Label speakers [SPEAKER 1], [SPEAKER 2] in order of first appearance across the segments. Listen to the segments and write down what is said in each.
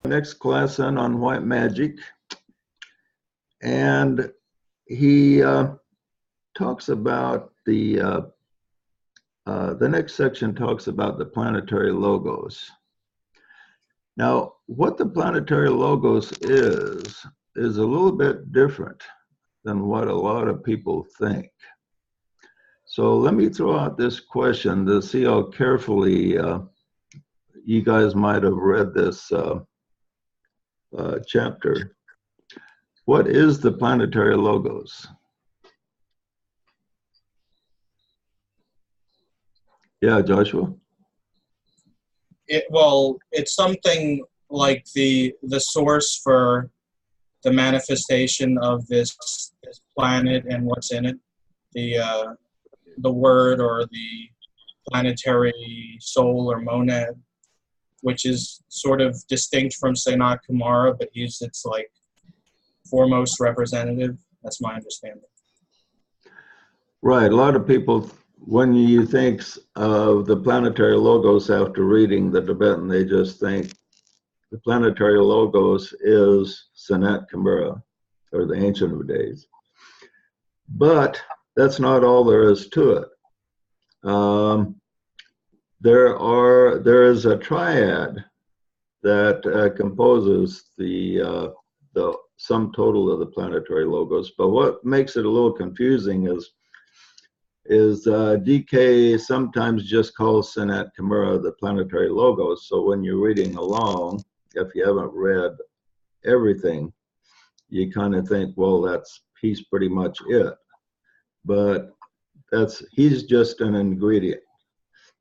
[SPEAKER 1] next class on white magic, and he talks about the next section talks about the planetary logos. Now, what the planetary logos is a little bit different than what a lot of people think. So let me throw out this question to see how carefully you guys might have read this chapter. What is the planetary logos? Yeah, Joshua?
[SPEAKER 2] Well, it's something like the source for the manifestation of this planet and what's in it. The word or the planetary soul or monad, which is sort of distinct from Sanat Kumara, but he's its like foremost representative. That's my understanding.
[SPEAKER 1] Right. A lot of people, when you think of the planetary logos after reading the Tibetan, they just think the planetary logos is Sanat Kumara, or the Ancient of Days. But that's not all there is to it. There is a triad that composes the sum total of the planetary logos. But what makes it a little confusing is DK sometimes just calls Sanat Kumara the planetary logos. So when you're reading along, if you haven't read everything, you kind of think, well, he's pretty much it. But he's just an ingredient.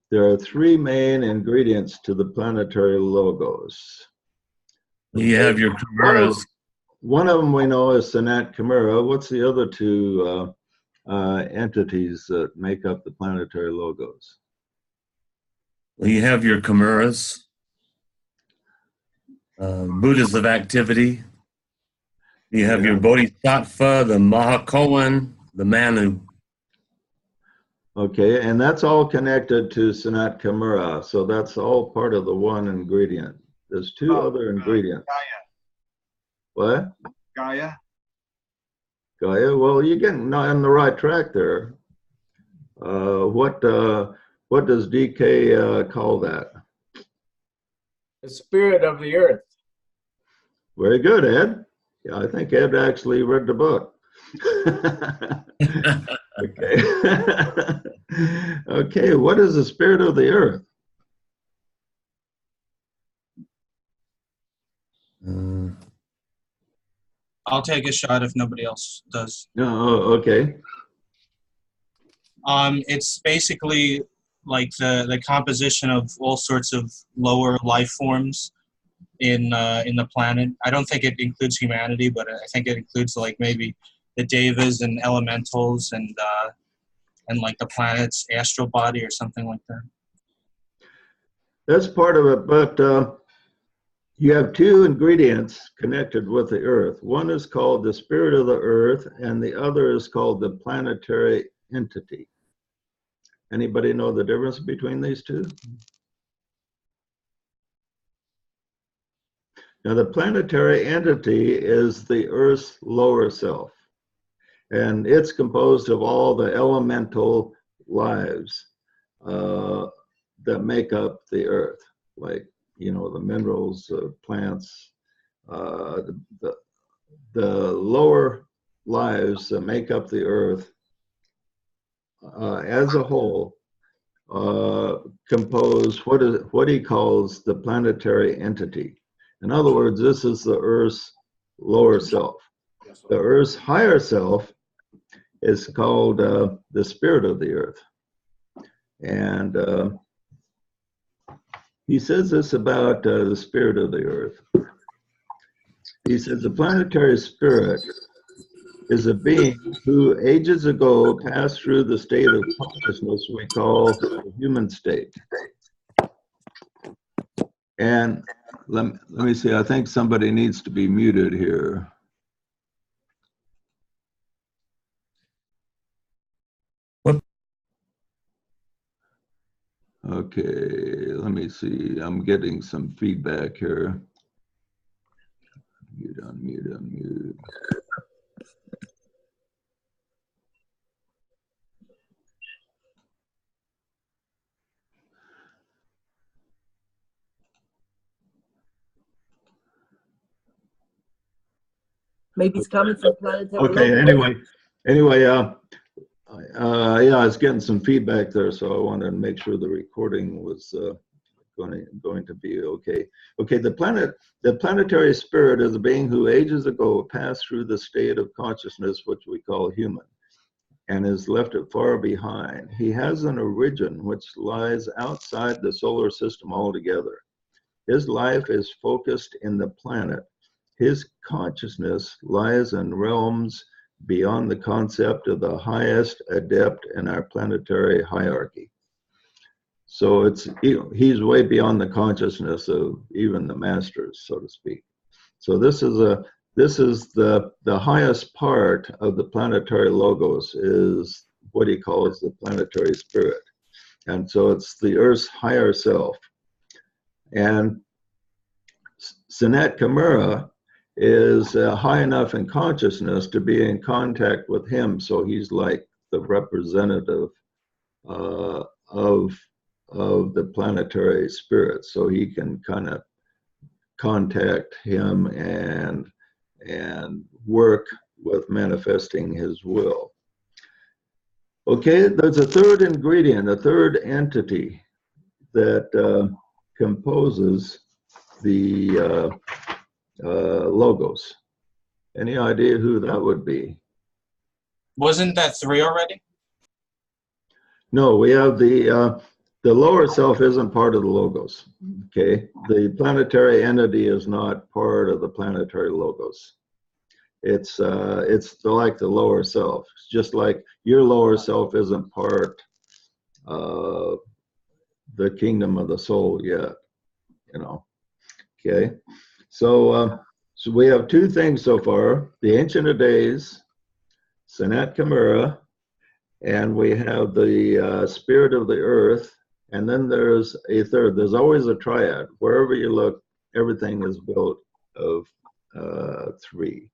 [SPEAKER 1] There are three main ingredients to the planetary logos.
[SPEAKER 3] You have your Kumaras.
[SPEAKER 1] One of them we know is Sanat Kumara. What's the other two entities that make up the planetary logos?
[SPEAKER 3] Well, you have your Kumaras, Buddhas of activity. You have your Bodhisattva, the Mahakohan, the Manu.
[SPEAKER 1] Okay, and that's all connected to Sanat Kumara, so that's all part of the one ingredient. There's two other ingredients.
[SPEAKER 4] Gaia.
[SPEAKER 1] What?
[SPEAKER 4] Gaia.
[SPEAKER 1] Gaia. Well, you're getting on the right track there. What does DK call that?
[SPEAKER 5] The spirit of the earth.
[SPEAKER 1] Very good, Ed. Yeah, I think Ed actually read the book. Okay. Okay, what is the spirit of the earth?
[SPEAKER 2] I'll take a shot if nobody else does.
[SPEAKER 1] Oh, okay.
[SPEAKER 2] It's basically like the composition of all sorts of lower life forms in the planet. I don't think it includes humanity, but I think it includes like maybe the devas and elementals and like the planet's astral body or something like that.
[SPEAKER 1] That's part of it, but you have two ingredients connected with the earth. One is called the spirit of the earth, and the other is called the planetary entity. Anybody know the difference between these two? Now, the planetary entity is the Earth's lower self, and it's composed of all the elemental lives that make up the Earth, like, you know, the minerals, plants, the lower lives that make up the Earth as a whole compose what he calls the planetary entity. In other words, this is the Earth's lower self. The Earth's higher self is called the spirit of the Earth. And he says this about the spirit of the Earth. He says the planetary spirit is a being who ages ago passed through the state of consciousness we call the human state. And let me see, I think somebody needs to be muted here. Okay, let me see, I'm getting some feedback here. Unmute.
[SPEAKER 4] Maybe it's coming from Planetary
[SPEAKER 1] Okay,
[SPEAKER 4] Logos.
[SPEAKER 1] anyway, yeah, I was getting some feedback there, so I wanted to make sure the recording was going to be okay. Okay, the planetary spirit is a being who ages ago passed through the state of consciousness, which we call human, and has left it far behind. He has an origin which lies outside the solar system altogether. His life is focused in the planet. His consciousness lies in realms beyond the concept of the highest adept in our planetary hierarchy. So he's way beyond the consciousness of even the masters, so to speak. So this is the highest part of the planetary logos, is what he calls the planetary spirit. And so it's the Earth's higher self. And Sanat Kamara is high enough in consciousness to be in contact with him. So he's like the representative of the planetary spirit. So he can kind of contact him and work with manifesting his will. Okay, there's a third ingredient, a third entity that composes the logos. Any idea who that would be?
[SPEAKER 2] Wasn't that 3 already?
[SPEAKER 1] No, we have the lower self isn't part of the logos. Okay, the planetary entity is not part of the planetary logos. It's like the lower self. It's just like your lower self isn't part of the kingdom of the soul yet, you know. Okay, so we have 2 things so far: the Ancient of Days, Sanat Kamara, and we have the spirit of the earth. And then there's a third. There's always a triad. Wherever you look, everything is built of 3.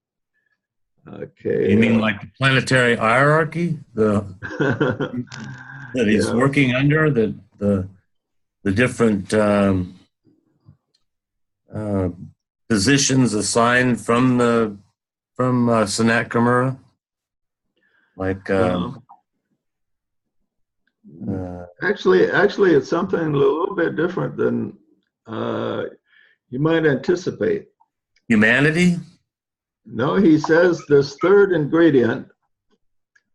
[SPEAKER 1] Okay.
[SPEAKER 3] You mean like the planetary hierarchy, that he's
[SPEAKER 1] Yeah.
[SPEAKER 3] working under, the different positions assigned from Sanat Kamara? Like
[SPEAKER 1] actually, it's something a little bit different than you might anticipate.
[SPEAKER 3] humanity?
[SPEAKER 1] No, he says this third ingredient.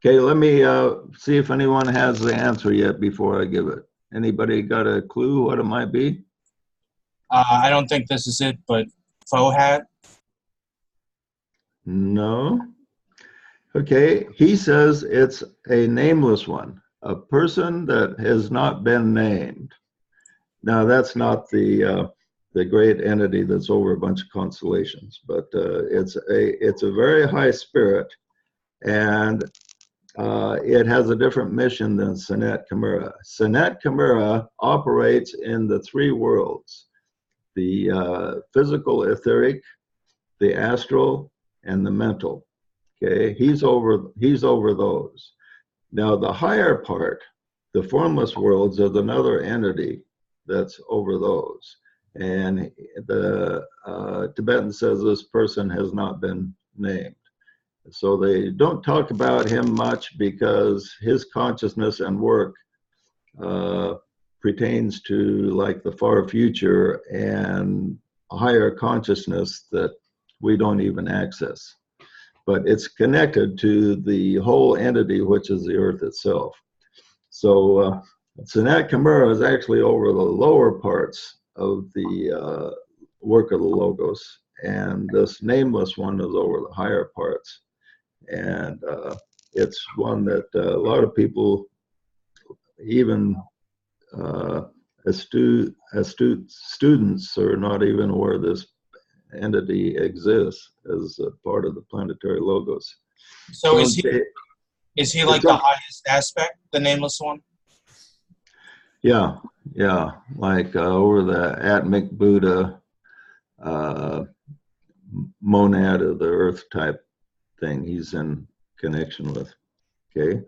[SPEAKER 1] Okay, let me see if anyone has the answer yet before I give it. Anybody got a clue what it might be?
[SPEAKER 2] I don't think this is it, but faux hat.
[SPEAKER 1] No. Okay, he says it's a nameless one, a person that has not been named. Now, that's not the great entity that's over a bunch of constellations, but it's a very high spirit, and it has a different mission than Sanat Kamara. Sanat Kamara operates in the 3 worlds: the physical, etheric, the astral, and the mental. Okay, he's over those. Now, the higher part, the formless worlds, is another entity that's over those. And the Tibetan says this person has not been named. So they don't talk about him much because his consciousness and work pertains to like the far future and a higher consciousness that we don't even access. But it's connected to the whole entity, which is the earth itself. So Sanat Kamara is actually over the lower parts of the work of the logos, and this nameless one is over the higher parts. And it's one that a lot of people, even astute students, are not even aware this entity exists as a part of the planetary logos.
[SPEAKER 2] So is he like the highest aspect, the Nameless One?
[SPEAKER 1] Yeah, like over the Atmic Buddha, monad of the earth type thing he's in connection with. Okay.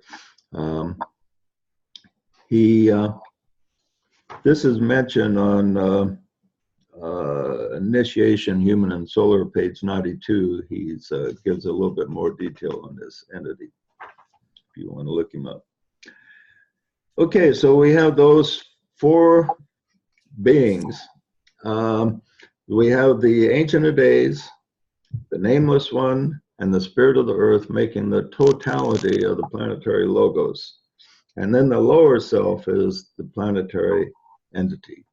[SPEAKER 1] This is mentioned on Initiation Human and Solar, page 92. He gives a little bit more detail on this entity, if you want to look him up. Okay, so we have those four beings. We have the Ancient of Days, the Nameless One, and the Spirit of the Earth, making the totality of the Planetary Logos. And then the lower self is the planetary entity.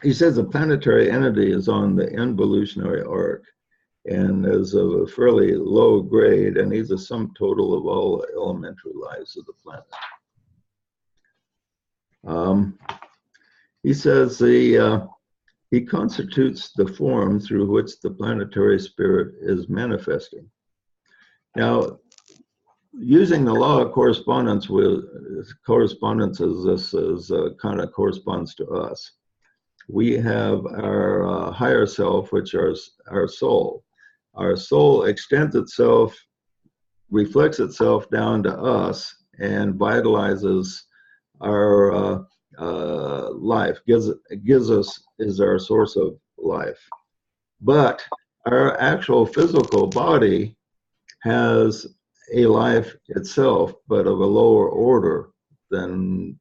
[SPEAKER 1] He says the planetary entity is on the involutionary arc and is of a fairly low grade, and he's a sum total of all the elementary lives of the planet. He says he constitutes the form through which the planetary spirit is manifesting. Now, using the law of correspondence, kind of corresponds to us. We have our higher self, which is our soul. Our soul extends itself, reflects itself down to us, and vitalizes our life, gives us, is our source of life. But our actual physical body has a life itself, but of a lower order than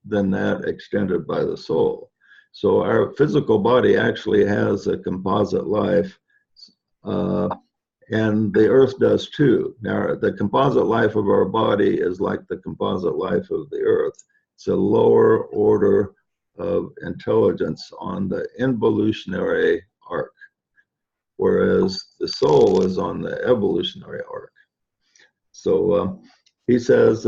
[SPEAKER 1] that extended by the soul. So our physical body actually has a composite life, and the earth does too. Now, the composite life of our body is like the composite life of the earth. It's a lower order of intelligence on the involutionary arc, whereas the soul is on the evolutionary arc. So he says,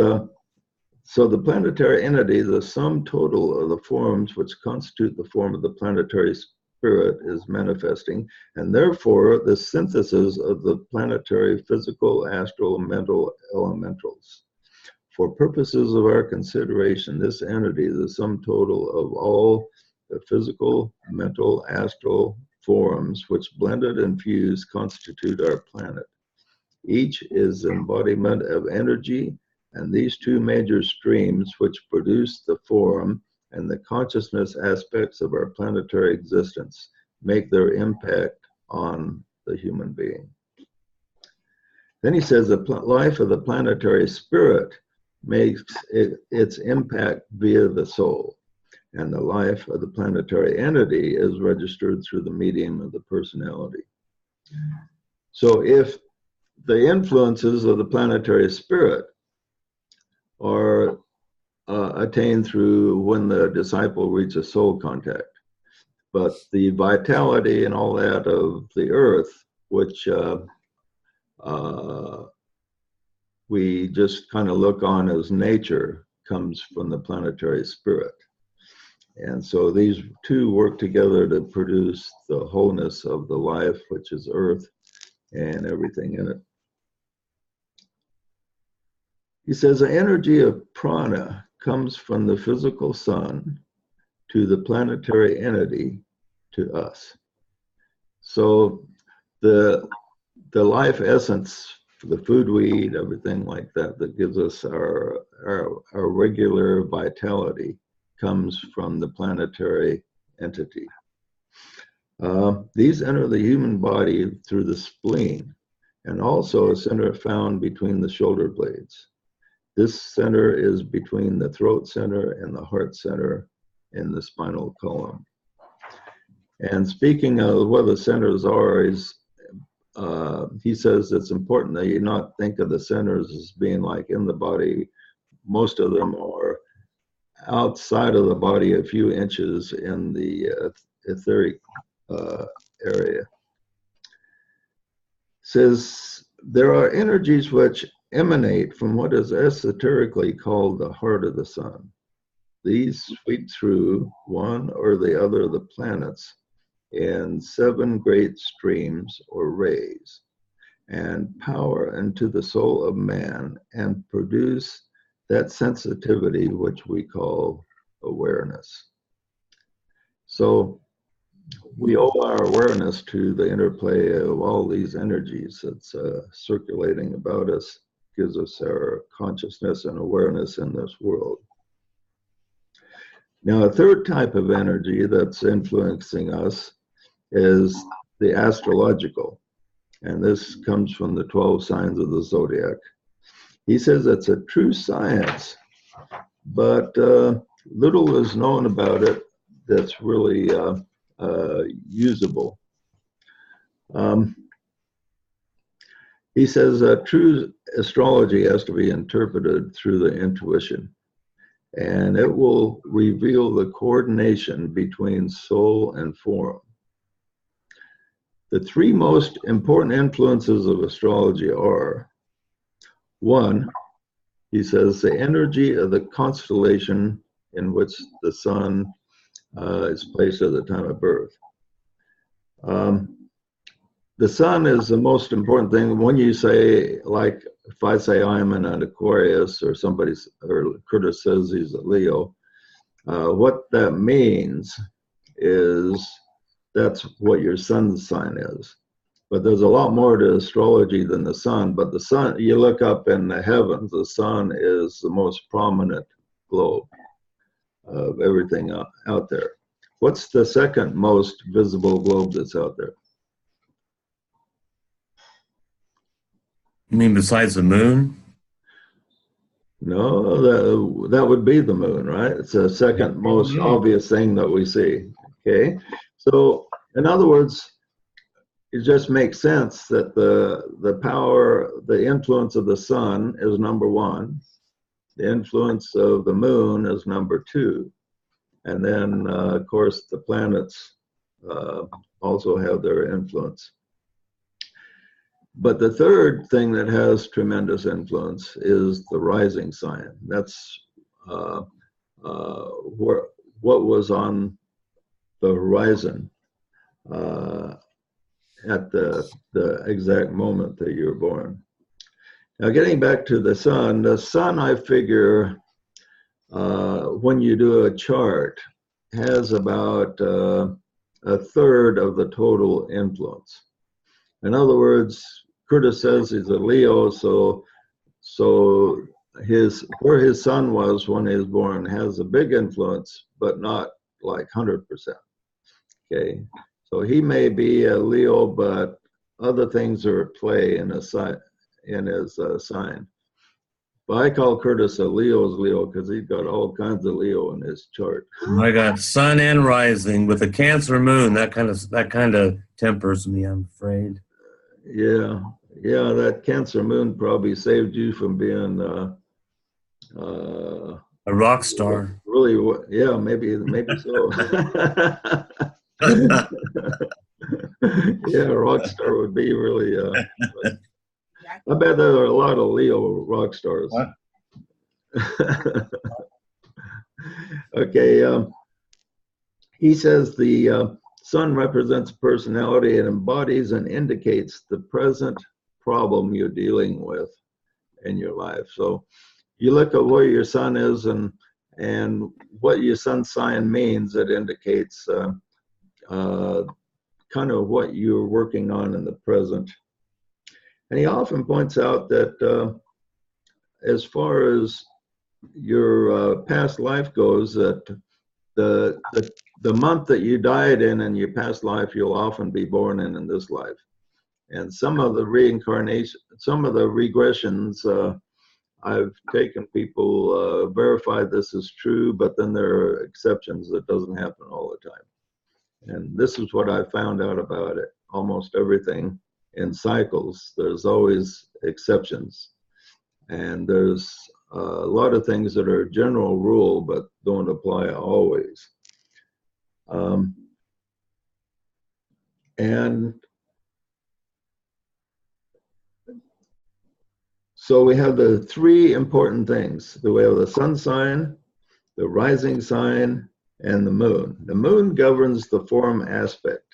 [SPEAKER 1] so the planetary entity, the sum total of the forms which constitute the form of the planetary spirit, is manifesting, and therefore the synthesis of the planetary physical, astral, mental elementals. For purposes of our consideration, this entity, the sum total of all the physical, mental, astral forms which blended and fused constitute our planet. Each is embodiment of energy, and these two major streams which produce the form and the consciousness aspects of our planetary existence make their impact on the human being. Then he says the life of the planetary spirit makes its impact via the soul, and the life of the planetary entity is registered through the medium of the personality. So if the influences of the planetary spirit are attained through when the disciple reaches soul contact, but the vitality and all that of the earth, which we just kind of look on as nature, comes from the planetary spirit. And so these two work together to produce the wholeness of the life, which is earth and everything in it. He says the energy of prana comes from the physical sun to the planetary entity to us. So the life essence, the food we eat, everything like that, that gives us our regular vitality, comes from the planetary entity. These enter the human body through the spleen, and also a center found between the shoulder blades. This center is between the throat center and the heart center in the spinal column. And speaking of what the centers are, he says it's important that you not think of the centers as being like in the body. Most of them are outside of the body, a few inches in the etheric area. Says there are energies which emanate from what is esoterically called the heart of the sun. These sweep through one or the other of the planets in 7 great streams or rays, and power into the soul of man and produce that sensitivity which we call awareness. So we owe our awareness to the interplay of all these energies that's circulating about us, gives us our consciousness and awareness in this world. Now, a third type of energy that's influencing us is the astrological, and this comes from the 12 signs of the zodiac. He says it's a true science, but little is known about it that's really usable. He says true astrology has to be interpreted through the intuition, and it will reveal the coordination between soul and form. The three most important influences of astrology are: one, he says, the energy of the constellation in which the sun is placed at the time of birth. The sun is the most important thing. When you say, like, if I say I'm in an Aquarius, or Curtis says he's a Leo, what that means is that's what your sun sign is. But there's a lot more to astrology than the sun. But the sun, you look up in the heavens, the sun is the most prominent globe of everything out there. What's the second most visible globe that's out there?
[SPEAKER 3] You mean besides the moon?
[SPEAKER 1] No, that would be the moon, right? It's the second most obvious thing that we see. Okay, so in other words, it just makes sense that the power, the influence of the sun is number one, the influence of the moon is number two, and then of course the planets also have their influence. But the third thing that has tremendous influence is the rising sign. That's what was on the horizon at the exact moment that you were born. Now, getting back to the sun, I figure, when you do a chart, has about a third of the total influence. In other words, Curtis says he's a Leo, so where his sun was when he was born has a big influence, but not like 100%. Okay, so he may be a Leo, but other things are at play in his sign. But I call Curtis a Leo's Leo because he's got all kinds of Leo in his chart.
[SPEAKER 3] I got sun and rising with a Cancer moon. That kind of tempers me, I'm afraid.
[SPEAKER 1] Yeah, that Cancer moon probably saved you from being
[SPEAKER 3] a rock star.
[SPEAKER 1] Really, yeah, maybe so. Yeah, a rock star would be really. I bet there are a lot of Leo rock stars.
[SPEAKER 3] What?
[SPEAKER 1] Okay, he says the sun represents personality and embodies and indicates the present problem you're dealing with in your life. So you look at where your sun is and what your sun sign means. It indicates kind of what you're working on in the present. And he often points out that as far as your past life goes, that the month that you died in your past life, you'll often be born in this life. And some of the reincarnation, some of the regressions, I've taken people, verified this is true, but then there are exceptions. That doesn't happen all the time. And this is what I found out about it. Almost everything in cycles, there's always exceptions. And there's a lot of things that are general rule, but don't apply always. And so we have the three important things. We have the sun sign, the rising sign, and the moon. The moon governs the form aspect.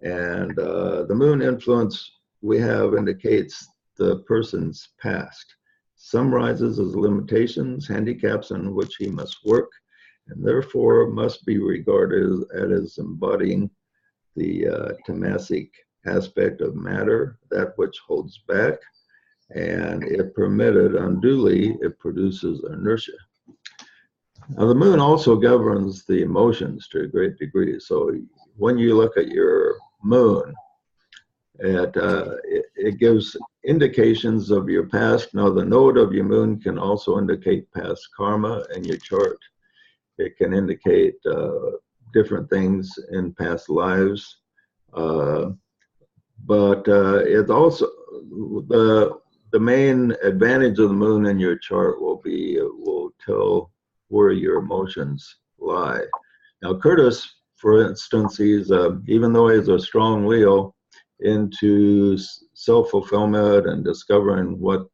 [SPEAKER 1] And the moon influence we have indicates the person's past, summarizes his limitations, handicaps in which he must work, and therefore must be regarded as embodying tamasic aspect of matter, that which holds back, and if permitted unduly, it produces inertia. Now, the moon also governs the emotions to a great degree. So when you look at your moon, it gives indications of your past. Now, the node of your moon can also indicate past karma in your chart. It can indicate different things in past lives. But it also, the main advantage of the moon in your chart will be, it will tell where your emotions lie. Now, Curtis, for instance, he's, even though he's a strong Leo, into self-fulfillment and discovering what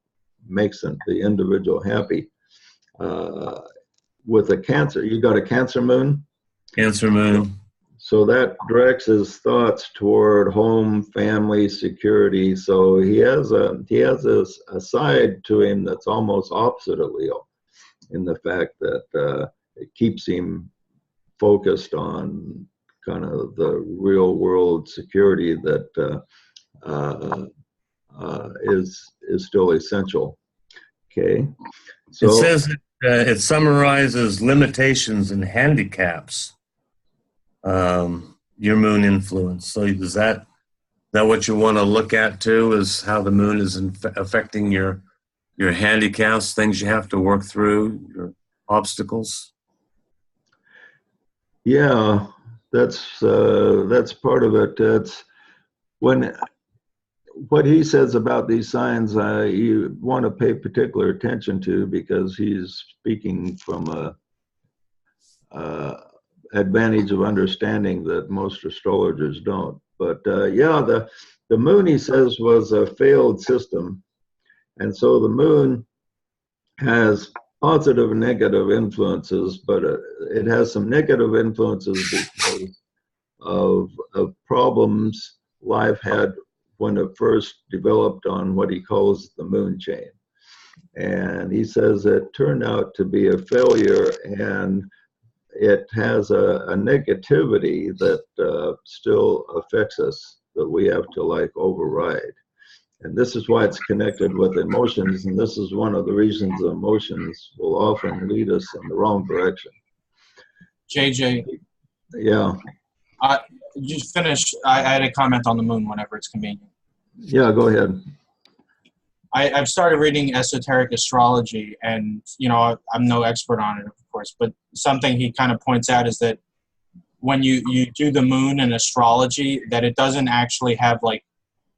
[SPEAKER 1] makes the individual happy. With a Cancer, you got a Cancer moon?
[SPEAKER 3] Cancer moon.
[SPEAKER 1] So that directs his thoughts toward home, family, security. So he has a side to him that's almost opposite of Leo, in the fact that it keeps him focused on kind of the real world security that is still essential. Okay. So
[SPEAKER 3] It says it summarizes limitations and handicaps. Your moon influence. So is that what you want to look at too? Is how the moon is affecting your handicaps, things you have to work through, your obstacles?
[SPEAKER 1] Yeah, that's part of it. It's what he says about these signs, you want to pay particular attention to, because he's speaking from a advantage of understanding that most astrologers don't. But yeah, the moon, he says, was a failed system, and so the moon has positive and negative influences, but it has some negative influences because of problems life had when it first developed on what he calls the moon chain. And he says it turned out to be a failure, and it has a negativity that still affects us, that we have to like override. And this is why it's connected with emotions, and this is one of the reasons emotions will often lead us in the wrong direction.
[SPEAKER 2] JJ,
[SPEAKER 1] Yeah.
[SPEAKER 2] just finish. I had a comment on the moon whenever it's convenient.
[SPEAKER 1] Yeah, go ahead.
[SPEAKER 2] I've started reading esoteric astrology, and I'm no expert on it, of course, but something he kind of points out is that when you do the moon in astrology, that it doesn't actually have like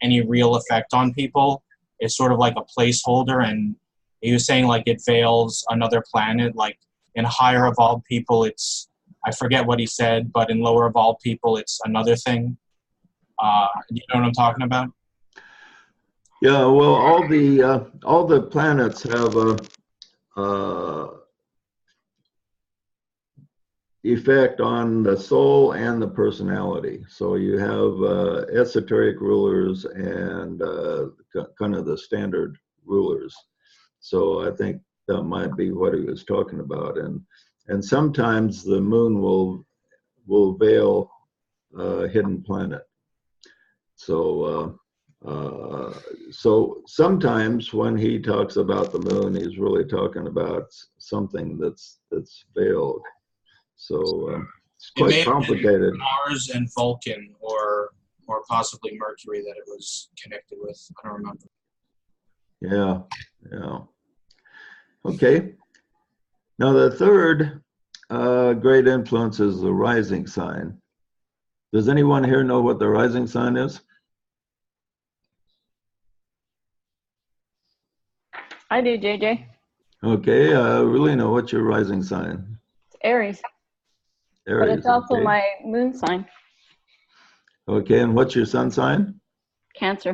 [SPEAKER 2] any real effect on people. It's sort of like a placeholder, and he was saying like it veils another planet. Like in higher evolved people, it's, I forget what he said, but in lower evolved people, it's another thing. You know what I'm talking about?
[SPEAKER 1] Yeah, well, all the planets have a effect on the soul and the personality. So you have esoteric rulers and kind of the standard rulers. So I think that might be what he was talking about. And sometimes the moon will veil a hidden planet. So so sometimes when he talks about the moon, he's really talking about something that's veiled. So it's quite complicated.
[SPEAKER 2] Mars and Vulcan, or possibly Mercury, that it was connected with. I don't remember.
[SPEAKER 1] Yeah. Okay. Now the third great influence is the rising sign. Does anyone here know what the rising sign is?
[SPEAKER 6] I do, JJ.
[SPEAKER 1] Okay, Relina, what's your rising sign?
[SPEAKER 6] Aries.
[SPEAKER 1] Aries.
[SPEAKER 6] But it's also
[SPEAKER 1] okay.
[SPEAKER 6] my moon sign.
[SPEAKER 1] Okay, and what's your sun sign?
[SPEAKER 6] Cancer.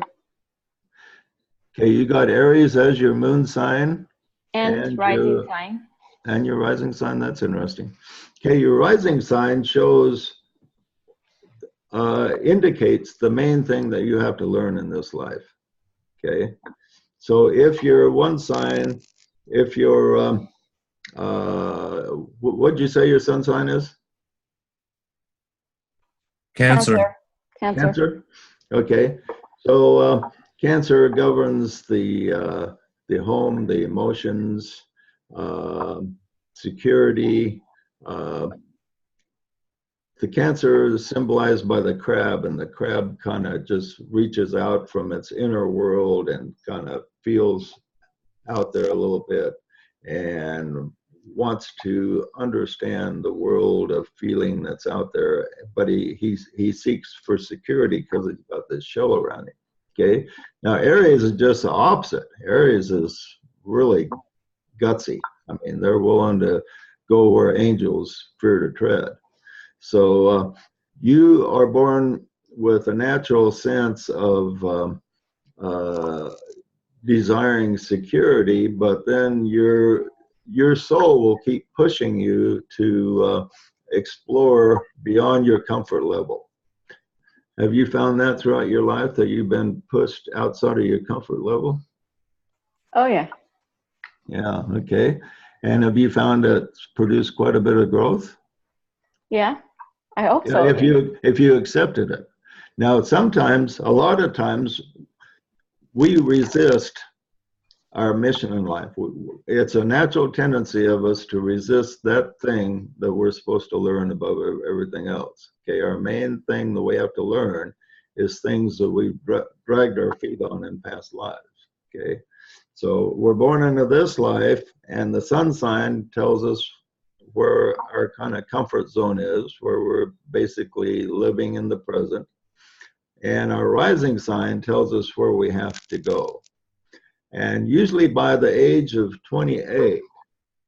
[SPEAKER 1] Okay, you got Aries as your moon sign.
[SPEAKER 6] And rising sign.
[SPEAKER 1] And your rising sign, that's interesting. Okay, your rising sign shows, indicates the main thing that you have to learn in this life. Okay, so if you're one sign, if you're, what'd you say your sun sign is?
[SPEAKER 3] Cancer.
[SPEAKER 6] Cancer.
[SPEAKER 1] Cancer? Okay. So Cancer governs the home, the emotions, security. The Cancer is symbolized by the crab, and the crab kind of just reaches out from its inner world and kind of feels out there a little bit and wants to understand the world of feeling that's out there, but he seeks for security because he's got this shell around him. Okay, now Aries is just the opposite. Aries is really gutsy. I mean, they're willing to go where angels fear to tread. So you are born with a natural sense of desiring security, but then your soul will keep pushing you to explore beyond your comfort level. Have you found that throughout your life, that you've been pushed outside of your comfort level?
[SPEAKER 6] Oh, yeah.
[SPEAKER 1] Yeah, okay. And have you found it's produced quite a bit of growth?
[SPEAKER 6] Yeah. I hope
[SPEAKER 1] Yeah,
[SPEAKER 6] so.
[SPEAKER 1] if you accepted it. Now, sometimes, a lot of times, we resist our mission in life. It's a natural tendency of us to resist that thing that we're supposed to learn above everything else. Okay, our main thing that we have to learn is things that we've dragged our feet on in past lives. Okay, so we're born into this life, and the sun sign tells us where our kind of comfort zone is, where we're basically living in the present. And our rising sign tells us where we have to go. And usually by the age of 28,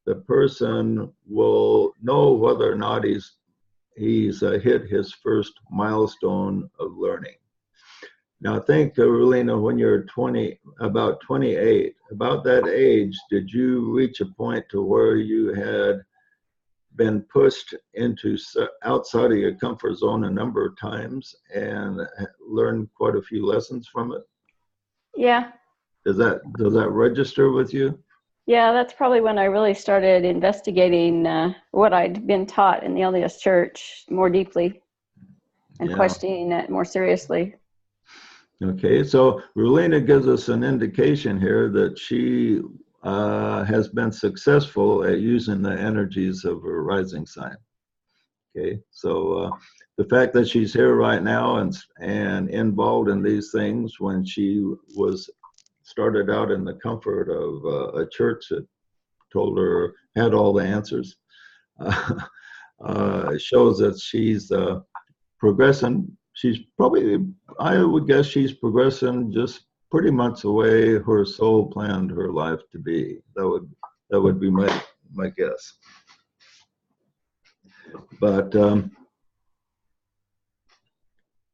[SPEAKER 1] the person will know whether or not he's hit his first milestone of learning. Now think, Relina, when you're about 28, about that age, did you reach a point to where you had been pushed into outside of your comfort zone a number of times and learned quite a few lessons from it?
[SPEAKER 6] Yeah.
[SPEAKER 1] Does that register with you?
[SPEAKER 6] Yeah, that's probably when I really started investigating what I'd been taught in the LDS Church more deeply and questioning it more seriously.
[SPEAKER 1] Okay, so Relina gives us an indication here that she has been successful at using the energies of her rising sign. Okay, so the fact that she's here right now and involved in these things when she started out in the comfort of a church that told her, had all the answers, shows that she's progressing. She's probably, I would guess she's progressing just pretty much the way her soul planned her life to be. That would be my guess. But my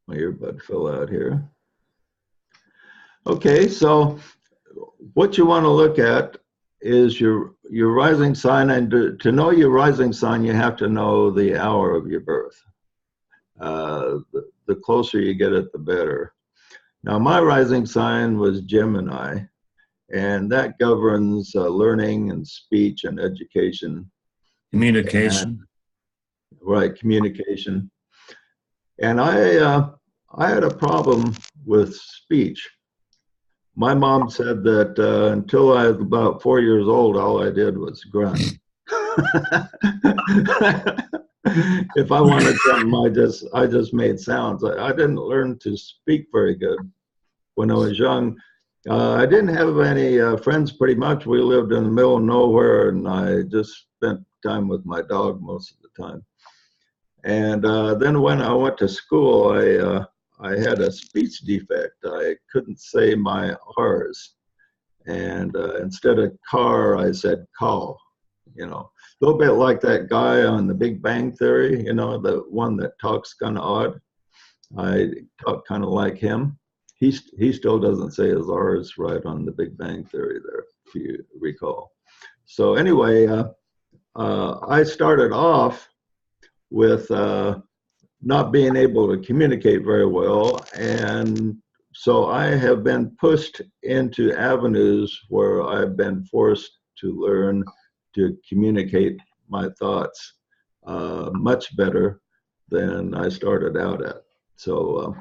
[SPEAKER 1] earbud fell out here. Okay, so what you want to look at is your rising sign, and to know your rising sign, you have to know the hour of your birth. The closer you get it, the better. Now, my rising sign was Gemini, and that governs learning and speech and education.
[SPEAKER 3] Communication.
[SPEAKER 1] Right, communication. And I had a problem with speech. My mom said that until I was about 4 years old, all I did was grunt. If I wanted something, I just made sounds. I didn't learn to speak very good when I was young. I didn't have any friends pretty much. We lived in the middle of nowhere, and I just spent time with my dog most of the time. And then when I went to school, I had a speech defect. I couldn't say my R's. And instead of car, I said call, you know. A little bit like that guy on The Big Bang Theory, you know, the one that talks kind of odd. I talk kind of like him. He still doesn't say his R's right on The Big Bang Theory there, if you recall. So anyway, I started off with not being able to communicate very well, and so I have been pushed into avenues where I've been forced to learn to communicate my thoughts much better than I started out at. So,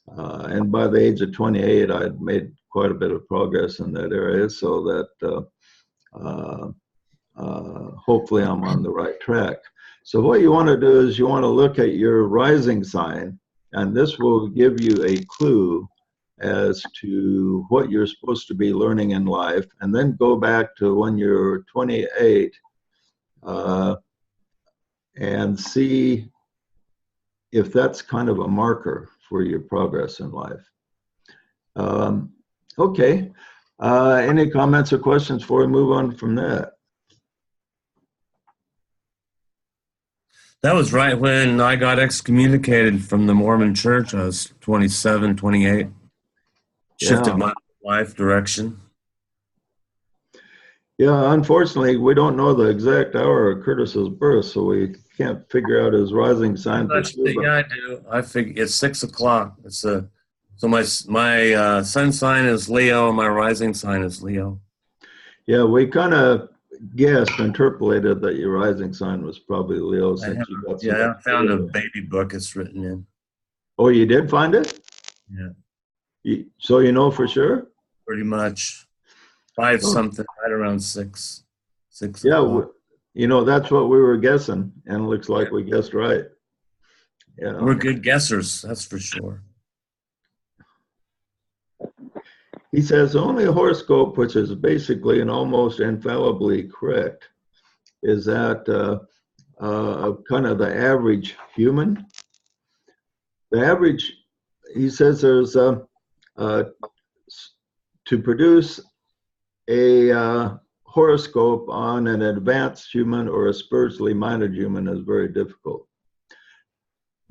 [SPEAKER 1] and by the age of 28, I'd made quite a bit of progress in that area, so that hopefully I'm on the right track. So what you want to do is you want to look at your rising sign, and this will give you a clue as to what you're supposed to be learning in life, and then go back to when you're 28 and see if that's kind of a marker for your progress in life. Okay, any comments or questions before we move on from that?
[SPEAKER 3] That was right when I got excommunicated from the Mormon church. I was 27, 28. Shifted
[SPEAKER 1] Yeah.
[SPEAKER 3] my life direction.
[SPEAKER 1] Yeah, unfortunately, we don't know the exact hour of Curtis's birth, so we can't figure out his rising sign for sure.
[SPEAKER 3] Yeah, I do. I figure it's 6 o'clock. It's a so my sun sign is Leo, and my rising sign is Leo.
[SPEAKER 1] Yeah, we kind of guessed, interpolated that your rising sign was probably Leo. Since you got
[SPEAKER 3] I found a baby book it's written in.
[SPEAKER 1] Oh, you did find it?
[SPEAKER 3] Yeah.
[SPEAKER 1] So you know for sure?
[SPEAKER 3] Pretty much. 5 something, right around 6. 6
[SPEAKER 1] Yeah,
[SPEAKER 3] o'clock.
[SPEAKER 1] you know, that's what we were guessing, and it looks like we guessed right. Yeah.
[SPEAKER 3] We're good guessers, that's for sure.
[SPEAKER 1] He says the only horoscope which is basically and almost infallibly correct is that kind of the average human. The average, he says there's to produce a horoscope on an advanced human or a spiritually minded human is very difficult,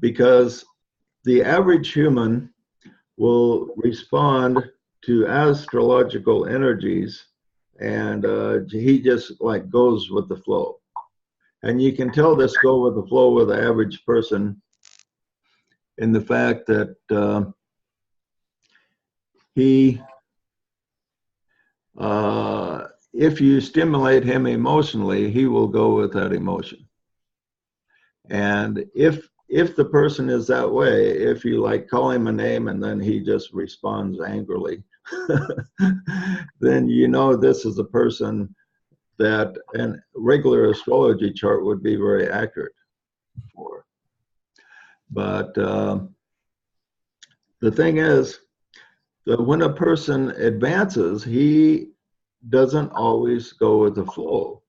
[SPEAKER 1] because the average human will respond to astrological energies, and he just like goes with the flow. And you can tell this go with the flow with the average person in the fact that if you stimulate him emotionally, he will go with that emotion. And if the person is that way, if you like call him a name and then he just responds angrily, then you know this is a person that a regular astrology chart would be very accurate for. But the thing is that when a person advances, he doesn't always go with the flow,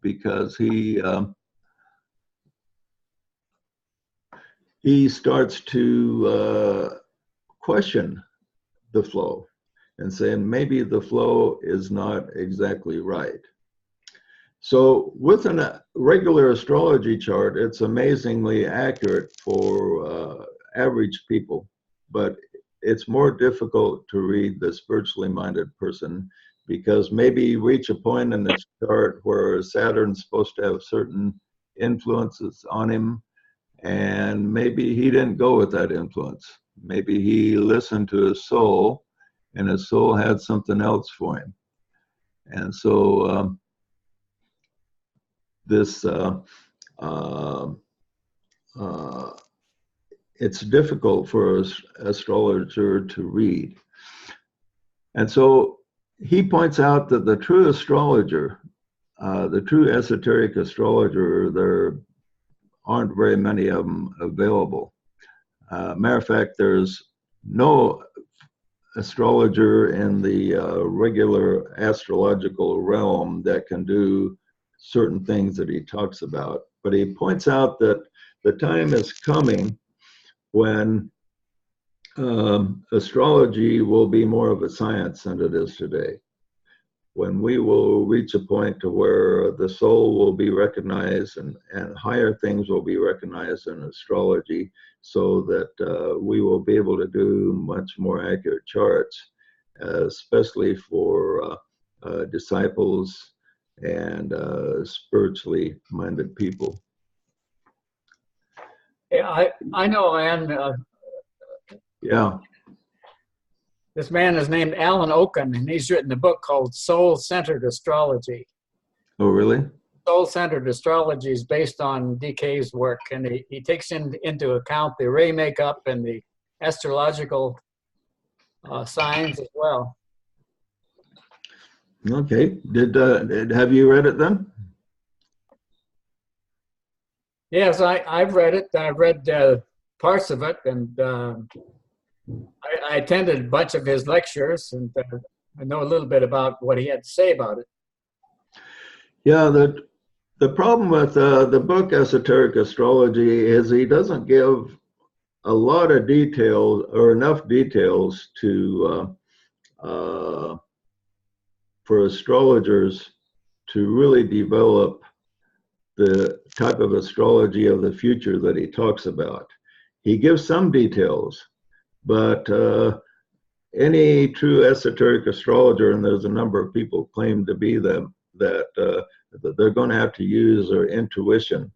[SPEAKER 1] because he starts to question the flow and saying maybe the flow is not exactly right. So with a regular astrology chart, it's amazingly accurate for average people, but it's more difficult to read the spiritually minded person, because maybe you reach a point in the chart where Saturn's supposed to have certain influences on him, and maybe he didn't go with that influence. Maybe he listened to his soul, and his soul had something else for him. And so it's difficult for an astrologer to read. And so he points out that the true astrologer, the true esoteric astrologer, there aren't very many of them available. Matter of fact, there's no astrologer in the regular astrological realm that can do certain things that he talks about. But he points out that the time is coming when astrology will be more of a science than it is today, when we will reach a point to where the soul will be recognized and higher things will be recognized in astrology, so that we will be able to do much more accurate charts, especially for disciples and spiritually minded people.
[SPEAKER 5] Yeah, I know, and
[SPEAKER 1] Yeah.
[SPEAKER 5] this man is named Alan Oken, and he's written a book called Soul-Centered Astrology.
[SPEAKER 1] Oh, really?
[SPEAKER 5] soul-centered astrology is based on DK's work, and he takes into account the ray makeup and the astrological signs as well.
[SPEAKER 1] Okay. Have you read it then?
[SPEAKER 5] Yes, I've read it. I've read parts of it, and I attended a bunch of his lectures, and I know a little bit about what he had to say about it.
[SPEAKER 1] Yeah, the problem with the book Esoteric Astrology is he doesn't give a lot of detail or enough details to for astrologers to really develop the type of astrology of the future that he talks about. He gives some details, but any true esoteric astrologer, and there's a number of people claim to be them, that they're going to have to use their intuition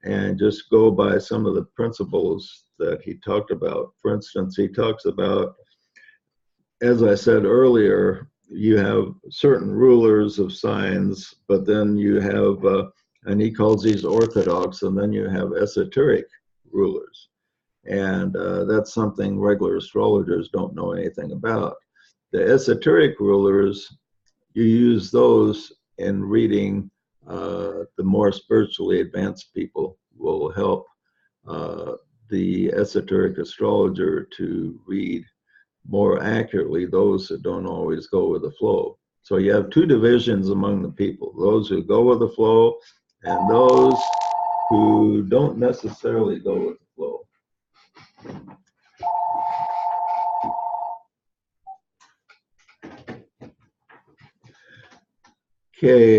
[SPEAKER 1] and just go by some of the principles that he talked about. For instance, he talks about, as I said earlier, you have certain rulers of signs, but then you have, and he calls these orthodox, and then you have esoteric rulers. And that's something regular astrologers don't know anything about. The esoteric rulers, you use those in reading. The more spiritually advanced people will help the esoteric astrologer to read more accurately those that don't always go with the flow. So you have two divisions among the people, those who go with the flow and those who don't necessarily go with the flow. Okay.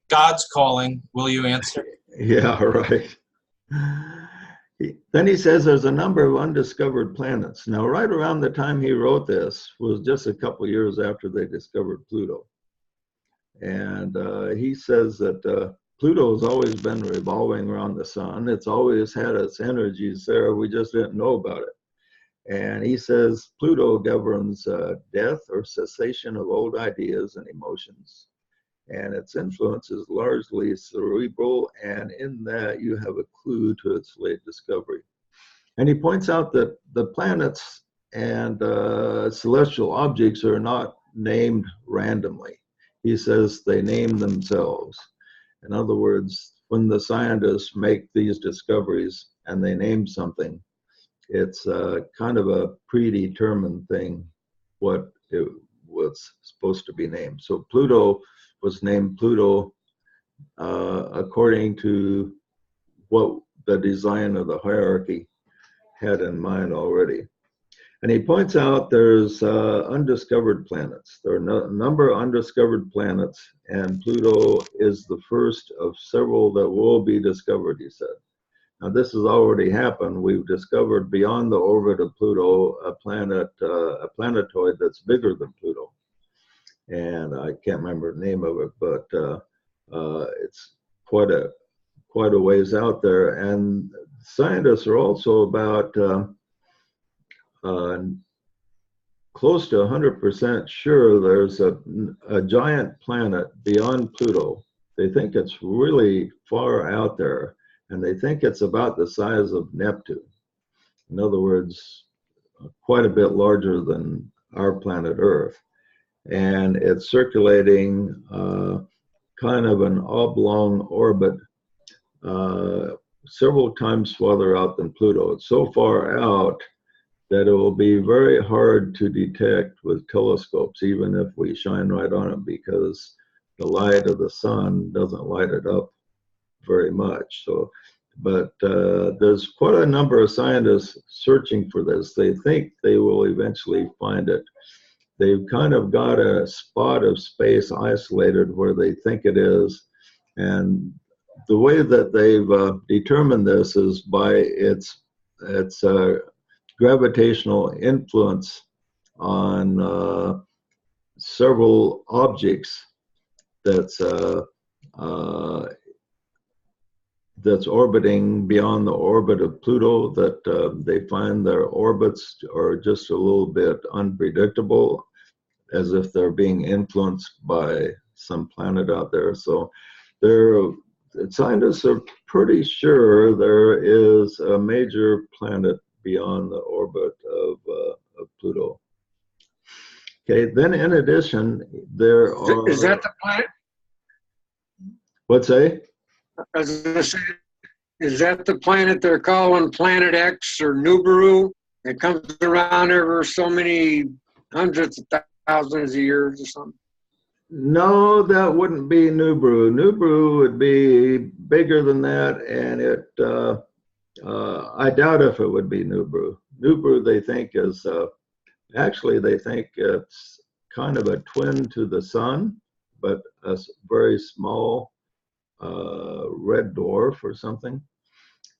[SPEAKER 2] God's calling. Will you answer?
[SPEAKER 1] Yeah, right. Then he says there's a number of undiscovered planets. Now, right around the time he wrote this was just a couple of years after they discovered Pluto. And he says that Pluto has always been revolving around the sun. It's always had its energies there. We just didn't know about it. And he says Pluto governs death or cessation of old ideas and emotions. And its influence is largely cerebral, and in that you have a clue to its late discovery. And he points out that the planets and celestial objects are not named randomly. He says they name themselves. In other words, when the scientists make these discoveries and they name something, it's kind of a predetermined thing what it was supposed to be named. So Pluto was named Pluto according to what the design of the hierarchy had in mind already. And he points out there's undiscovered planets. There are a number of undiscovered planets, and Pluto is the first of several that will be discovered, he said. Now, this has already happened. We've discovered beyond the orbit of Pluto a planet, a planetoid that's bigger than Pluto. And I can't remember the name of it, but it's quite a ways out there. And scientists are also about close to 100% sure there's a giant planet beyond Pluto. They think it's really far out there, and they think it's about the size of Neptune. In other words, quite a bit larger than our planet Earth. And it's circulating kind of an oblong orbit several times farther out than Pluto. It's so far out that it will be very hard to detect with telescopes, even if we shine right on it, because the light of the sun doesn't light it up very much. So, but there's quite a number of scientists searching for this. They think they will eventually find it. They've kind of got a spot of space isolated where they think it is. And the way that they've determined this is by its gravitational influence on several objects that's orbiting beyond the orbit of Pluto, that they find their orbits are just a little bit unpredictable, as if they're being influenced by some planet out there. So Scientists are pretty sure there is a major planet beyond the orbit of Pluto. Okay, then in addition, there are...
[SPEAKER 7] Is that the planet?
[SPEAKER 1] What's that?
[SPEAKER 7] As I say, is that the planet they're calling Planet X or Nibiru? It comes around every so many hundreds of thousands of years or something.
[SPEAKER 1] No, that wouldn't be Nibiru. Nibiru would be bigger than that, and I doubt if it would be Nibiru. Nibiru, they think, is actually, they think it's kind of a twin to the sun, but a very small red dwarf or something.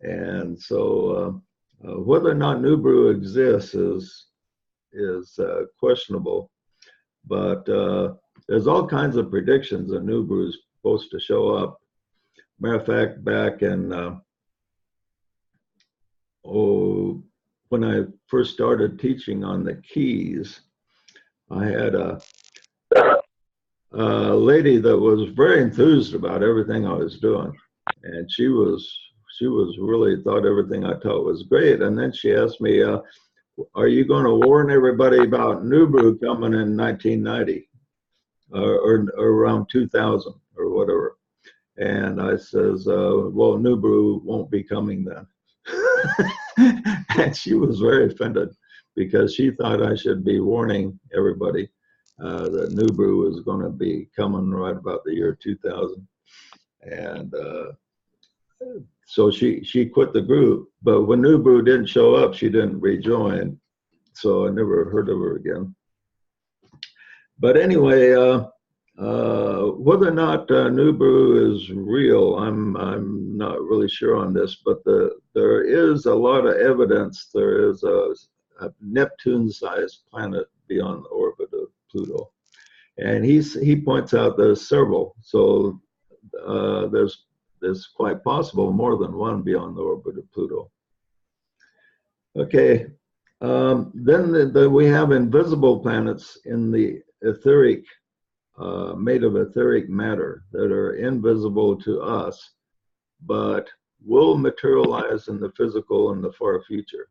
[SPEAKER 1] And so whether or not Nibiru exists is questionable. But there's all kinds of predictions that Nibiru is supposed to show up. Matter of fact, back in when I first started teaching on the keys, I had a lady that was very enthused about everything I was doing, and she was really thought everything I taught was great. And then she asked me, "Are you going to warn everybody about Nibiru coming in 1990 or around 2000 or whatever?" And I says, "Well, Nibiru won't be coming then." And she was very offended because she thought I should be warning everybody that Nibiru was going to be coming right about the year 2000. And so she quit the group. But when Nibiru didn't show up, she didn't rejoin. So I never heard of her again. But anyway, whether or not Nibiru is real, I'm not really sure on this, but there is a lot of evidence there is a Neptune-sized planet beyond the orbit of Pluto, and he points out there's several. So there's quite possible more than one beyond the orbit of Pluto. Okay, then we have invisible planets in the etheric. Made of etheric matter that are invisible to us, but will materialize in the physical in the far future.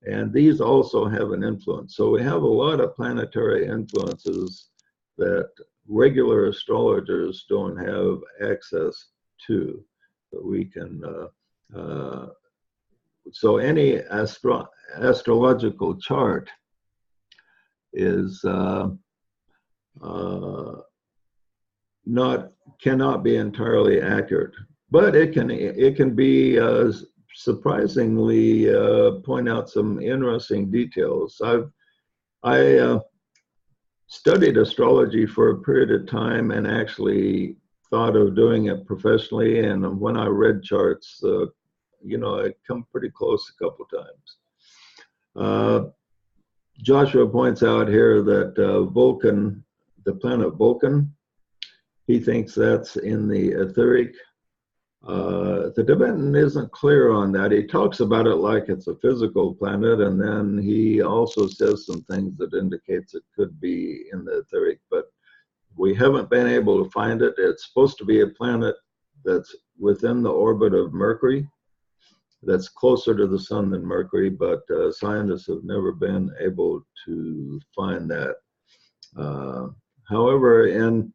[SPEAKER 1] And these also have an influence. So we have a lot of planetary influences that regular astrologers don't have access to, that we can, so any astrological chart is cannot be entirely accurate, but it can be surprisingly point out some interesting details. I studied astrology for a period of time and actually thought of doing it professionally. And when I read charts, you know, I come pretty close a couple times. Joshua points out here that Vulcan, the planet Vulcan, he thinks that's in the etheric. The Tibetan isn't clear on that. He talks about it like it's a physical planet, and then he also says some things that indicates it could be in the etheric, but we haven't been able to find it. It's supposed to be a planet that's within the orbit of Mercury, that's closer to the sun than Mercury, but scientists have never been able to find that. However, in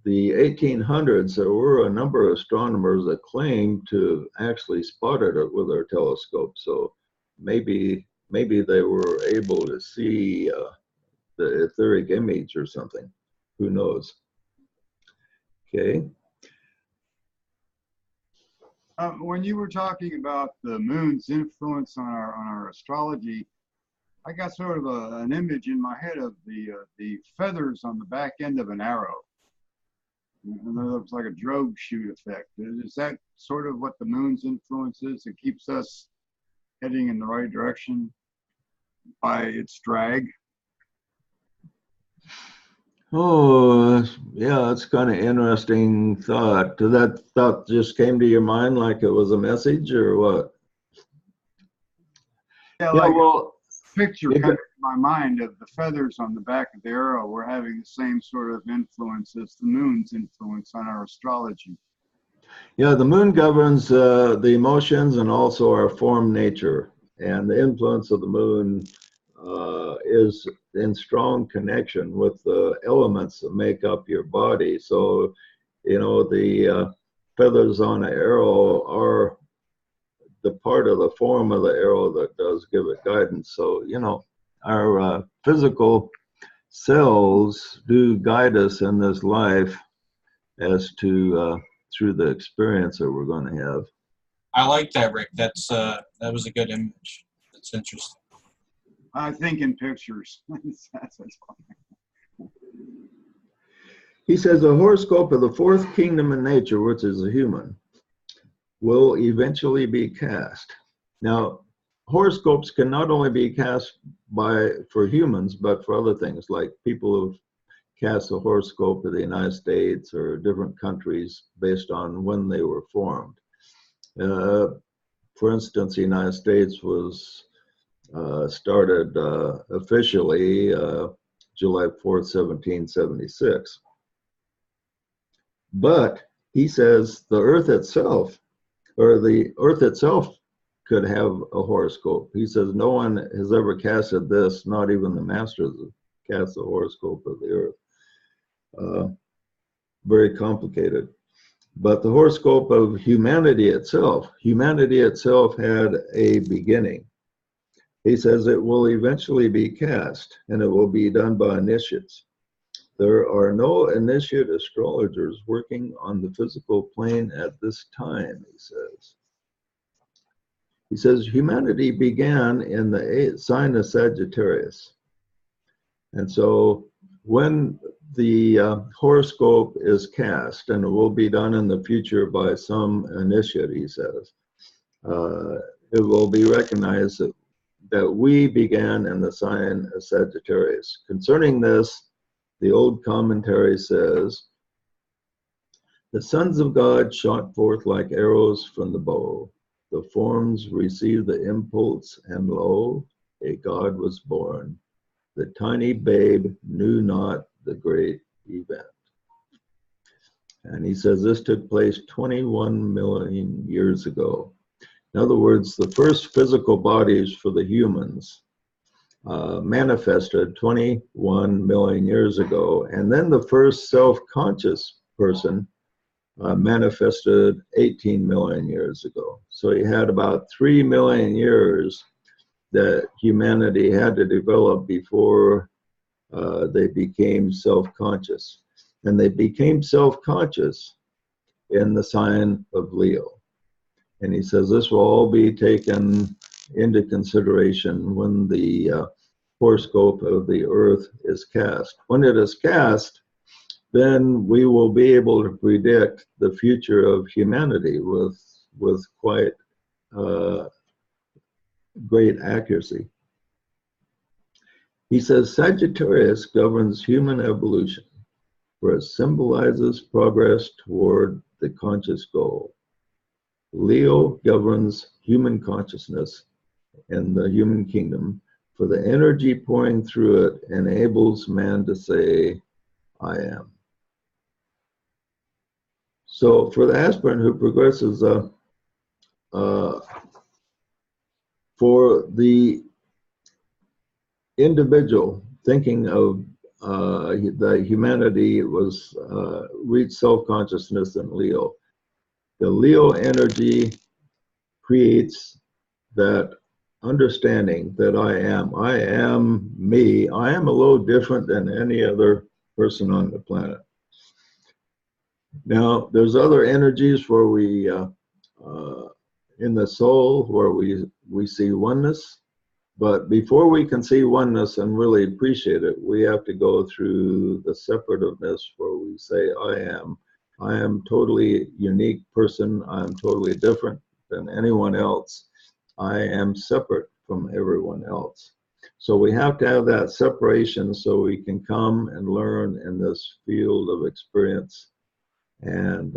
[SPEAKER 1] the 1800s, there were a number of astronomers that claimed to actually spotted it with their telescope. So maybe they were able to see the etheric image or something. Who knows? Okay.
[SPEAKER 8] When you were talking about the moon's influence on our astrology, I got sort of an image in my head of the feathers on the back end of an arrow. And it looks like a drogue shoot effect. Is that sort of what the moon's influence is? It keeps us heading in the right direction by its drag.
[SPEAKER 1] Oh, yeah, that's kind of interesting thought. Did that thought just came to your mind like it was a message or what?
[SPEAKER 8] Yeah, like
[SPEAKER 1] well,
[SPEAKER 8] picture kind of in my mind of the feathers on the back of the arrow were having the same sort of influence as the moon's influence on our astrology.
[SPEAKER 1] Yeah, the moon governs the emotions and also our form nature. And the influence of the moon is in strong connection with the elements that make up your body. So, you know, the feathers on an arrow are the part of the form of the arrow that does give it guidance. So, you know, our physical cells do guide us in this life as to through the experience that we're going to have.
[SPEAKER 2] I like that, Rick. That was a good image. That's interesting.
[SPEAKER 8] I think in pictures.
[SPEAKER 1] He says the horoscope of the fourth kingdom in nature, which is the human, will eventually be cast. Now, horoscopes can not only be cast for humans, but for other things, like people have cast the horoscope of the United States or different countries based on when they were formed. For instance, the United States was started officially July 4th, 1776. But he says the Earth itself, or the Earth itself, could have a horoscope. He says no one has ever casted this, not even the masters have cast the horoscope of the Earth. Very complicated. But the horoscope of humanity itself had a beginning. He says it will eventually be cast, and it will be done by initiates. There are no initiate astrologers working on the physical plane at this time, he says. He says humanity began in the sign of Sagittarius. And so when the horoscope is cast, and it will be done in the future by some initiate, he says, it will be recognized that we began in the sign of Sagittarius. Concerning this, the old commentary says, the sons of God shot forth like arrows from the bow. The forms received the impulse, and lo, a God was born. The tiny babe knew not the great event. And he says this took place 21 million years ago. In other words, the first physical bodies for the humans manifested 21 million years ago. And then the first self-conscious person manifested 18 million years ago. So he had about 3 million years that humanity had to develop before they became self-conscious. And they became self-conscious in the sign of Leo. And he says this will all be taken into consideration when the horoscope of the Earth is cast. When it is cast, then we will be able to predict the future of humanity with quite great accuracy. He says Sagittarius governs human evolution, for it symbolizes progress toward the conscious goal. Leo governs human consciousness and the human kingdom, for the energy pouring through it enables man to say, I am. So for the aspirant who progresses, for the individual thinking of that humanity was reached self-consciousness in Leo, the Leo energy creates that understanding that I am me, I am a little different than any other person on the planet. Now, there's other energies where we, in the soul, where we see oneness, but before we can see oneness and really appreciate it, we have to go through the separativeness where we say, I am totally unique person, I am totally different than anyone else. I am separate from everyone else. So we have to have that separation so we can come and learn in this field of experience, and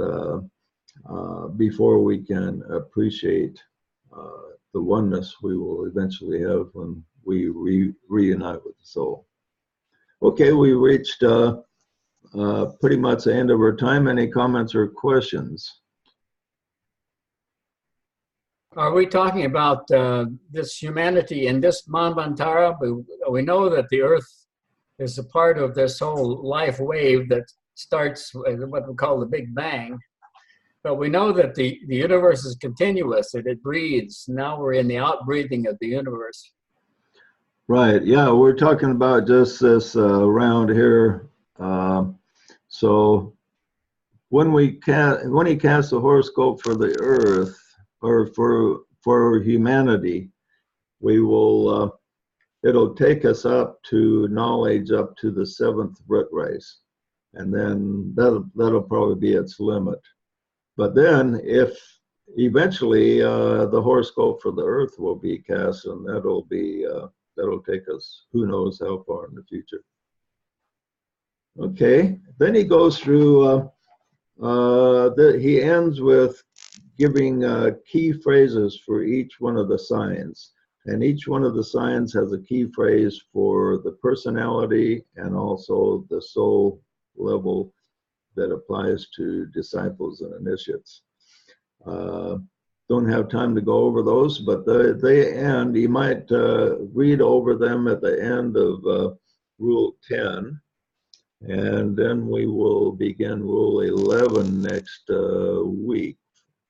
[SPEAKER 1] before we can appreciate the oneness we will eventually have when we reunite with the soul. Okay, we reached pretty much the end of our time. Any comments or questions?
[SPEAKER 5] Are we talking about this humanity in this Manvantara? We know that the Earth is a part of this whole life wave that starts with what we call the Big Bang. But we know that the universe is continuous, that it breathes. Now we're in the outbreathing of the universe.
[SPEAKER 1] Right, yeah, we're talking about just this round here. So when he casts the horoscope for the Earth, or for humanity, we will, it'll take us up to knowledge up to the 7th root race. And then that'll probably be its limit. But then if eventually the horoscope for the Earth will be cast, and that'll take us who knows how far in the future. Okay, then he goes through, he ends with giving key phrases for each one of the signs. And each one of the signs has a key phrase for the personality and also the soul level that applies to disciples and initiates. Don't have time to go over those, but they end. You might read over them at the end of Rule 10. And then we will begin Rule 11 next week.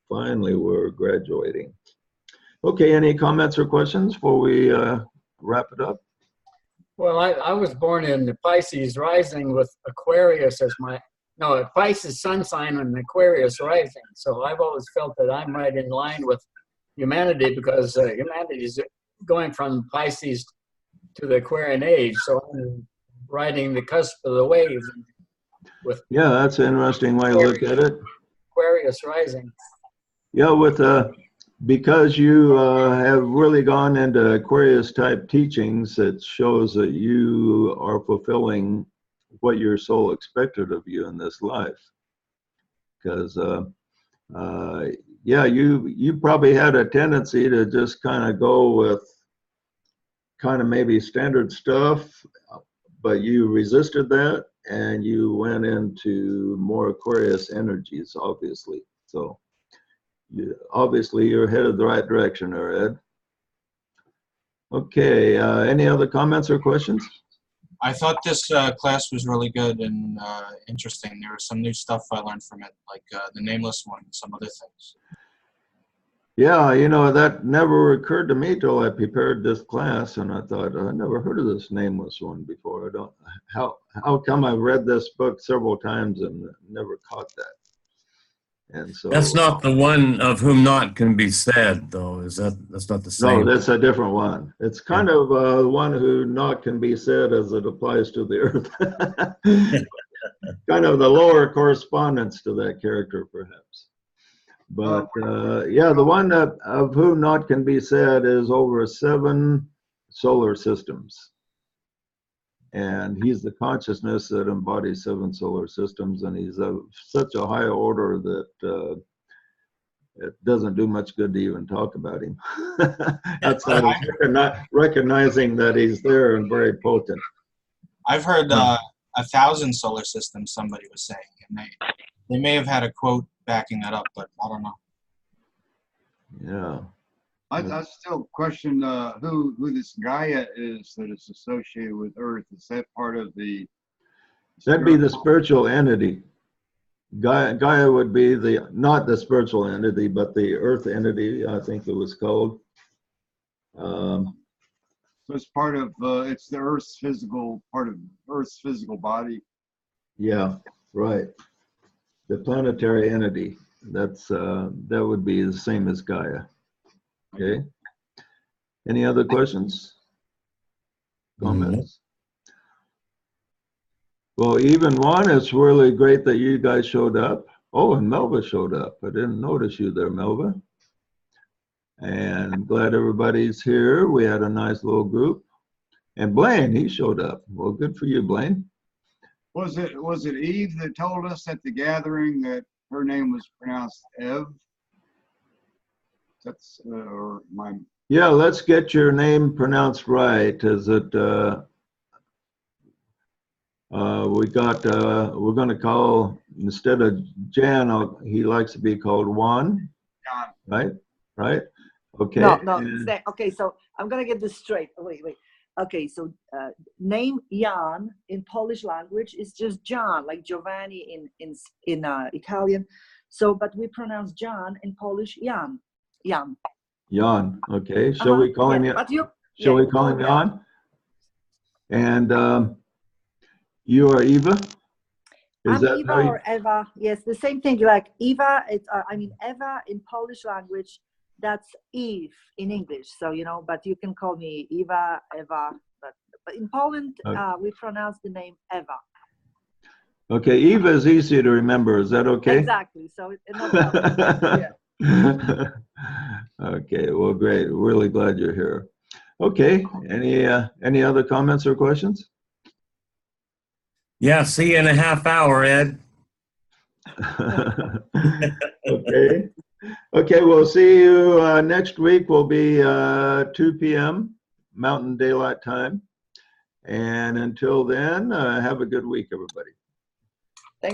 [SPEAKER 1] Finally, we're graduating. Okay, any comments or questions before we wrap it up?
[SPEAKER 5] Well, I was born in the Pisces rising with Aquarius as Pisces sun sign and Aquarius rising. So I've always felt that I'm right in line with humanity because humanity is going from Pisces to the Aquarian age. So I'm riding the cusp of the wave.
[SPEAKER 1] Yeah, that's an interesting way to look at it.
[SPEAKER 5] Aquarius rising.
[SPEAKER 1] Yeah, because you have really gone into Aquarius type teachings, it shows that you are fulfilling what your soul expected of you in this life. Because yeah, you probably had a tendency to just kind of go with kind of maybe standard stuff, but you resisted that and you went into more Aquarius energies, obviously. So obviously you're headed the right direction there, Ed. Okay, any other comments or questions?
[SPEAKER 2] I thought this class was really good and interesting. There was some new stuff I learned from it, like the Nameless One and some other things.
[SPEAKER 1] Yeah, you know, that never occurred to me till I prepared this class, and I thought, I never heard of this Nameless One before. How come I've read this book several times and never caught that? And so
[SPEAKER 3] that's not the one of whom not can be said, though. That's not the same?
[SPEAKER 1] No, that's a different one. It's kind of one who not can be said as it applies to the Earth. Kind of the lower correspondence to that character, perhaps. But yeah, the one of whom not can be said is over 7 solar systems. And he's the consciousness that embodies 7 solar systems, and he's of such a high order that it doesn't do much good to even talk about him. Outside of recognizing that he's there and very potent.
[SPEAKER 2] I've heard 1,000 solar systems, somebody was saying, and they may have had a quote backing that up, but I don't know.
[SPEAKER 1] Yeah.
[SPEAKER 8] I still question who this Gaia is that is associated with Earth. Is that part of the...
[SPEAKER 1] That'd be the spiritual entity. Gaia would be not the spiritual entity, but the Earth entity, I think it was called.
[SPEAKER 8] So it's part of, it's the Earth's physical, part of Earth's physical body.
[SPEAKER 1] Yeah, right. The planetary entity. That would be the same as Gaia. Okay. Any other questions? Comments? Well, even one, it's really great that you guys showed up. Oh, and Melva showed up. I didn't notice you there, Melva. And I'm glad everybody's here. We had a nice little group. And Blaine, he showed up. Well, good for you, Blaine.
[SPEAKER 8] Was it Eve that told us at the gathering that her name was pronounced Ev? That's or my
[SPEAKER 1] Yeah, let's get your name pronounced right. Is it, we're going to call, instead of Jan, he likes to be called Juan,
[SPEAKER 8] John.
[SPEAKER 1] right? Right? Okay.
[SPEAKER 4] No, no.
[SPEAKER 1] and-
[SPEAKER 4] Okay, so I'm gonna get this straight. Wait. Okay, so name Jan in Polish language is just John, like Giovanni in Italian. So, but we pronounce John in Polish Jan. Jan.
[SPEAKER 1] Jan, okay. Shall we call him,
[SPEAKER 4] Yeah, but you.
[SPEAKER 1] shall
[SPEAKER 4] yeah,
[SPEAKER 1] we call him
[SPEAKER 4] Jan.
[SPEAKER 1] Jan? And you are Eva? Is
[SPEAKER 4] I'm
[SPEAKER 1] that
[SPEAKER 4] Eva
[SPEAKER 1] how you,
[SPEAKER 4] or Eva. Yes, the same thing. Like Eva, it's Eva in Polish language. That's Eve in English. So but you can call me Eva, Eva. But in Poland,
[SPEAKER 1] Okay.
[SPEAKER 4] we pronounce the name Eva.
[SPEAKER 1] okay, Eva is easy to remember. Is that okay?
[SPEAKER 4] Exactly. So no problem. Yeah.
[SPEAKER 1] Okay, well, great. Really glad you're here. Okay, any other comments or questions?
[SPEAKER 3] Yeah, see you in a half hour, Ed.
[SPEAKER 1] Okay. Okay, we'll see you next week. Will be 2 p.m. Mountain Daylight Time. And until then, have a good week, everybody.